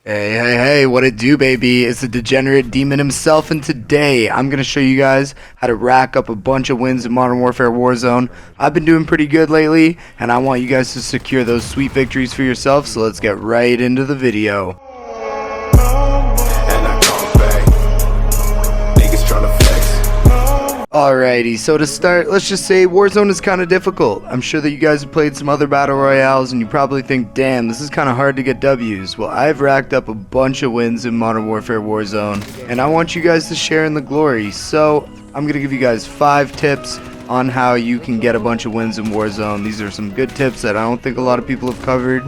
Hey, what it do, baby? It's the Degenerate Demon himself, and today I'm going to show you guys how to rack up a bunch of wins in Modern Warfare Warzone. I've been doing pretty good lately, and I want you guys to secure those sweet victories for yourself, so let's get right into the video. Alrighty, so to start, let's just say Warzone is kind of difficult. I'm sure that you guys have played some other battle royales and you probably think, damn, this is kind of hard to get W's. Well, I've racked up a bunch of wins in Modern Warfare Warzone, and I want you guys to share in the glory. So I'm going to give you guys 5 tips on how you can get a bunch of wins in Warzone. These are some good tips that I don't think a lot of people have covered.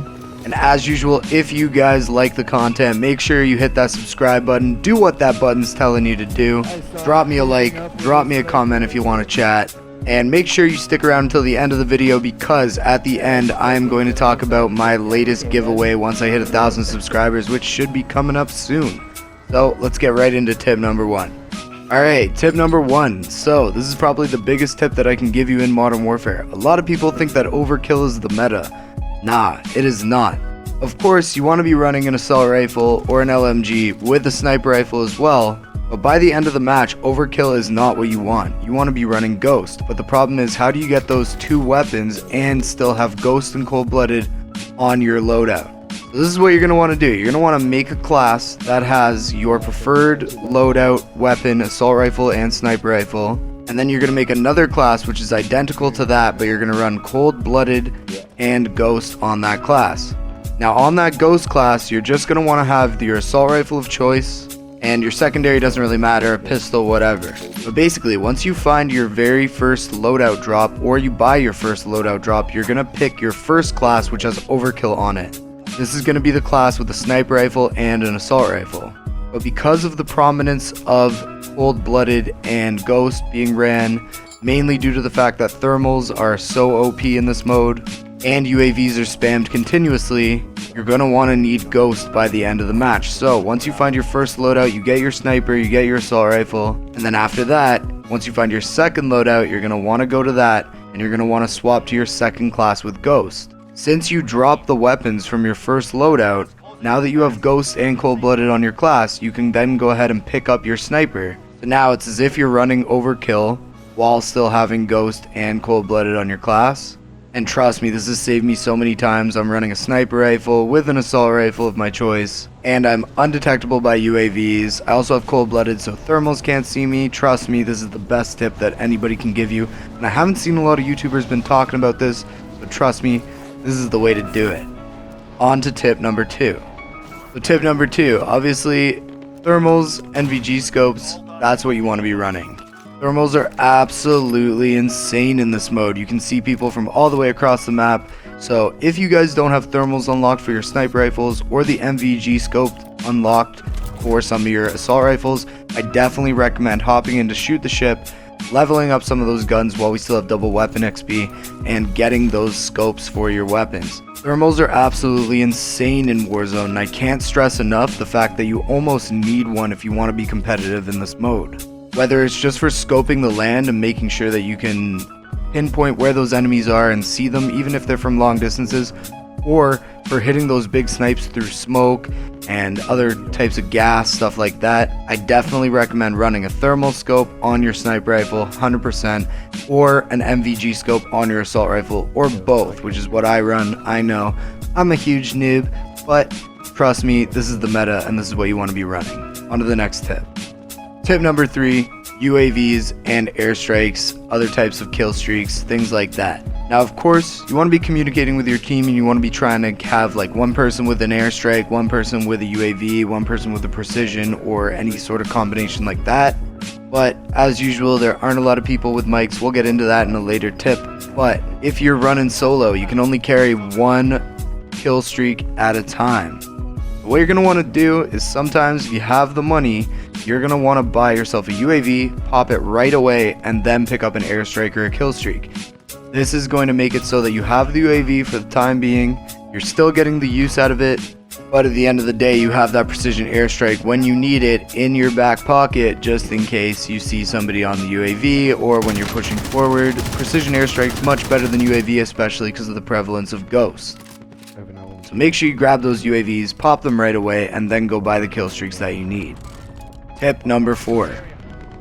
And as usual, if you guys like the content, make sure you hit that subscribe button. Do what that button's telling you to do. Drop me a like, drop me a comment if you want to chat. And make sure you stick around until the end of the video, because at the end, I am going to talk about my latest giveaway once I hit 1,000 subscribers, which should be coming up soon. So let's get right into tip number 1. Alright, tip number 1. So this is probably the biggest tip that I can give you in Modern Warfare. A lot of people think that overkill is the meta. Nah, it is not. Of course, you want to be running an assault rifle or an LMG with a sniper rifle as well, but by the end of the match, overkill is not what you want. You want to be running Ghost, but the problem is, how do you get those 2 weapons and still have Ghost and Cold-Blooded on your loadout? So this is what you're going to want to do. You're going to want to make a class that has your preferred loadout weapon, assault rifle and sniper rifle, and then you're going to make another class which is identical to that, but you're going to run Cold-Blooded and Ghost on that class. Now on that Ghost class, you're just going to want to have your assault rifle of choice, and your secondary doesn't really matter, a pistol, whatever. But basically, once you find your very first loadout drop, or you buy your first loadout drop, you're going to pick your first class which has overkill on it. This is going to be the class with a sniper rifle and an assault rifle. But because of the prominence of Cold-Blooded and Ghost being ran, mainly due to the fact that thermals are so OP in this mode, and UAVs are spammed continuously, you're going to want to need Ghost by the end of the match. So once you find your first loadout, you get your sniper, you get your assault rifle, and then after that, once you find your second loadout, you're going to want to go to that, and you're going to want to swap to your second class with Ghost. Since you dropped the weapons from your first loadout, now that you have Ghost and Cold-Blooded on your class, you can then go ahead and pick up your sniper. So now it's as if you're running overkill while still having Ghost and Cold-Blooded on your class. And trust me, this has saved me so many times. I'm running a sniper rifle with an assault rifle of my choice, and I'm undetectable by UAVs. I also have Cold-Blooded, so thermals can't see me. Trust me, this is the best tip that anybody can give you. And I haven't seen a lot of YouTubers been talking about this, but trust me, this is the way to do it. On to tip number 2. So tip number 2, obviously, thermals, NVG scopes, that's what you want to be running. Thermals are absolutely insane in this mode. You can see people from all the way across the map. So if you guys don't have thermals unlocked for your sniper rifles or the NVG scope unlocked for some of your assault rifles, I definitely recommend hopping in to shoot the ship, leveling up some of those guns while we still have double weapon XP, and getting those scopes for your weapons. Thermals are absolutely insane in Warzone, and I can't stress enough the fact that you almost need one if you want to be competitive in this mode. Whether it's just for scoping the land and making sure that you can pinpoint where those enemies are and see them even if they're from long distances, or for hitting those big snipes through smoke and other types of gas, stuff like that, I definitely recommend running a thermal scope on your sniper rifle 100%, or an NVG scope on your assault rifle, or both, which is what I run. I know I'm a huge noob, but trust me, this is the meta and this is what you want to be running. On to the next tip. Tip number 3, UAVs and airstrikes, other types of kill streaks, things like that. Now, of course, you want to be communicating with your team and you want to be trying to have like one person with an airstrike, one person with a UAV, one person with a precision, or any sort of combination like that. But as usual, there aren't a lot of people with mics. We'll get into that in a later tip. But if you're running solo, you can only carry one kill streak at a time. What you're going to want to do is, sometimes if you have the money, you're going to want to buy yourself a UAV, pop it right away, and then pick up an airstrike or a kill streak. This is going to make it so that you have the UAV for the time being, you're still getting the use out of it, but at the end of the day you have that precision airstrike when you need it in your back pocket, just in case you see somebody on the UAV or when you're pushing forward. Precision airstrike is much better than UAV, especially because of the prevalence of Ghost. So make sure you grab those UAVs, pop them right away, and then go buy the kill streaks that you need. Tip number 4,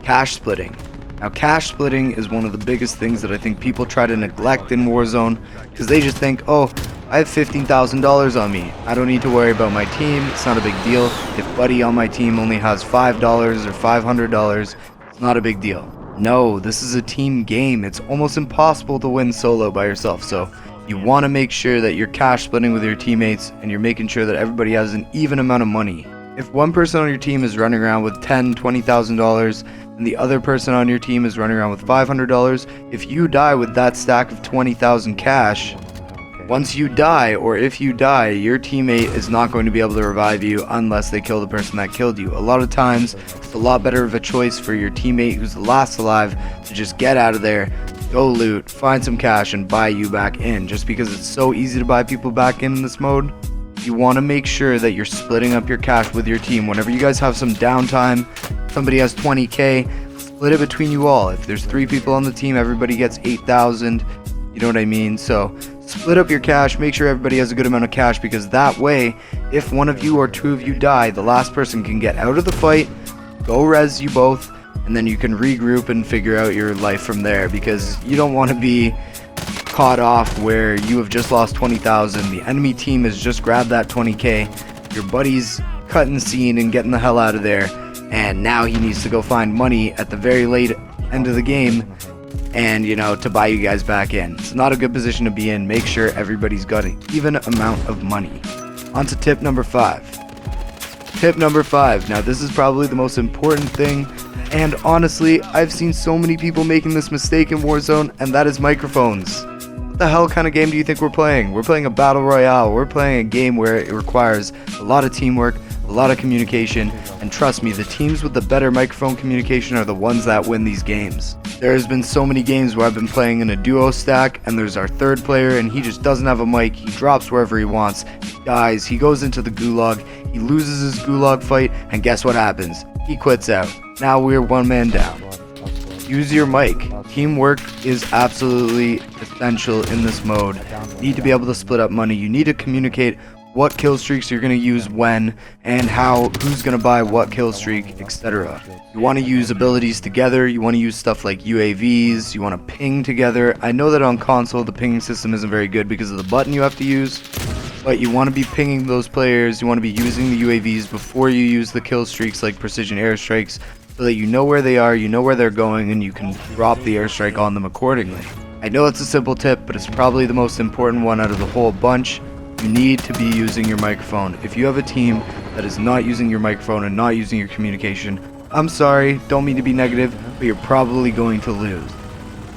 cash splitting. Now, cash splitting is one of the biggest things that I think people try to neglect in Warzone, because they just think, oh, I have $15,000 on me. I don't need to worry about my team. It's not a big deal. If buddy on my team only has $5 or $500, it's not a big deal. No, this is a team game. It's almost impossible to win solo by yourself. So you want to make sure that you're cash splitting with your teammates and you're making sure that everybody has an even amount of money. If one person on your team is running around with $10,000, $20,000 and the other person on your team is running around with $500, if you die with that stack of 20,000 cash, once you die, or if you die, your teammate is not going to be able to revive you unless they kill the person that killed you. A lot of times, it's a lot better of a choice for your teammate who's the last alive to just get out of there, go loot, find some cash, and buy you back in. Just because it's so easy to buy people back in this mode, you want to make sure that you're splitting up your cash with your team. Whenever you guys have some downtime, somebody has 20k, split it between you all. If there's 3 people on the team, everybody gets 8,000. You know what I mean? So split up your cash, make sure everybody has a good amount of cash, because that way, if one of you or 2 of you die, the last person can get out of the fight, go res you both, and then you can regroup and figure out your life from there, because you don't want to be caught off where you have just lost 20,000, the enemy team has just grabbed that 20k, your buddy's cutting scene and getting the hell out of there, and now he needs to go find money at the very late end of the game, and to buy you guys back in. It's not a good position to be in. Make sure everybody's got an even amount of money. On to tip number 5. Tip number 5. Now, this is probably the most important thing, and honestly, I've seen so many people making this mistake in Warzone, and that is microphones. What the hell kind of game do you think we're playing? We're playing a battle royale. We're playing a game where it requires a lot of teamwork, a lot of communication, and trust me, the teams with the better microphone communication are the ones that win these games. There has been so many games where I've been playing in a duo stack, and there's our third player, and he just doesn't have a mic. He drops wherever he wants, he dies, he goes into the gulag, he loses his gulag fight, and guess what happens? He quits out. Now we're one man down. Use your mic. Teamwork is absolutely essential in this mode. You need to be able to split up money. You need to communicate what kill streaks you're going to use when, and how, who's going to buy what kill streak, etc. You want to use abilities together. You want to use stuff like UAVs. You want to ping together. I know that on console the pinging system isn't very good because of the button you have to use, but you want to be pinging those players. You want to be using the UAVs before you use the kill streaks like precision airstrikes, so that you know where they are, you know where they're going, and you can drop the airstrike on them accordingly. I know it's a simple tip, but it's probably the most important one out of the whole bunch. You need to be using your microphone. If you have a team that is not using your microphone and not using your communication, I'm sorry, don't mean to be negative, but you're probably going to lose.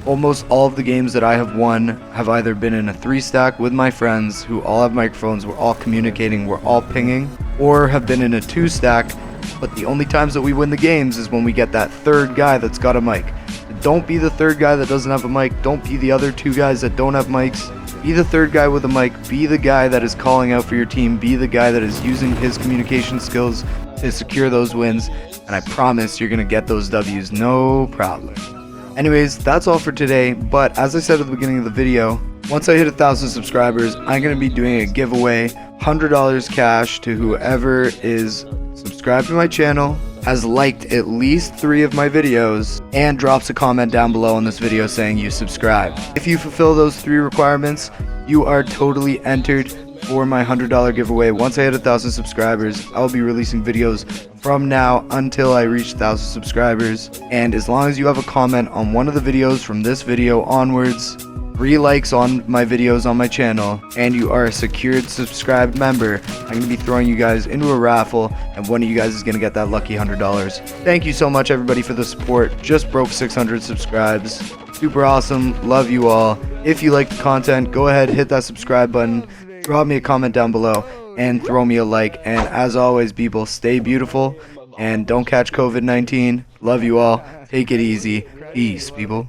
Almost all of the games that I have won have either been in a 3-stack with my friends who all have microphones, we're all communicating, we're all pinging, or have been in a 2-stack, but the only times that we win the games is when we get that third guy that's got a mic. Don't be the third guy that doesn't have a mic. Don't be the other 2 guys that don't have mics. Be the third guy with a mic. Be the guy that is calling out for your team. Be the guy that is using his communication skills to secure those wins. And I promise you're going to get those W's, no problem. Anyways, that's all for today. But as I said at the beginning of the video, once I hit 1,000 subscribers, I'm going to be doing a giveaway, $100 cash to whoever is subscribed to my channel, has liked at least 3 of my videos, and drops a comment down below on this video saying you subscribed. If you fulfill those 3 requirements, you are totally entered for my $100 giveaway. Once I hit 1,000 subscribers, I'll be releasing videos from now until I reach 1,000 subscribers. And as long as you have a comment on one of the videos from this video onwards, 3 likes on my videos on my channel, and you are a secured subscribed member, I'm going to be throwing you guys into a raffle, and one of you guys is going to get that lucky $100. Thank you so much everybody for the support. Just broke 600 subscribes. Super awesome. Love you all. If you like the content, go ahead, hit that subscribe button, drop me a comment down below, and throw me a like. And as always, people, stay beautiful and don't catch COVID-19. Love you all. Take it easy. Peace, people.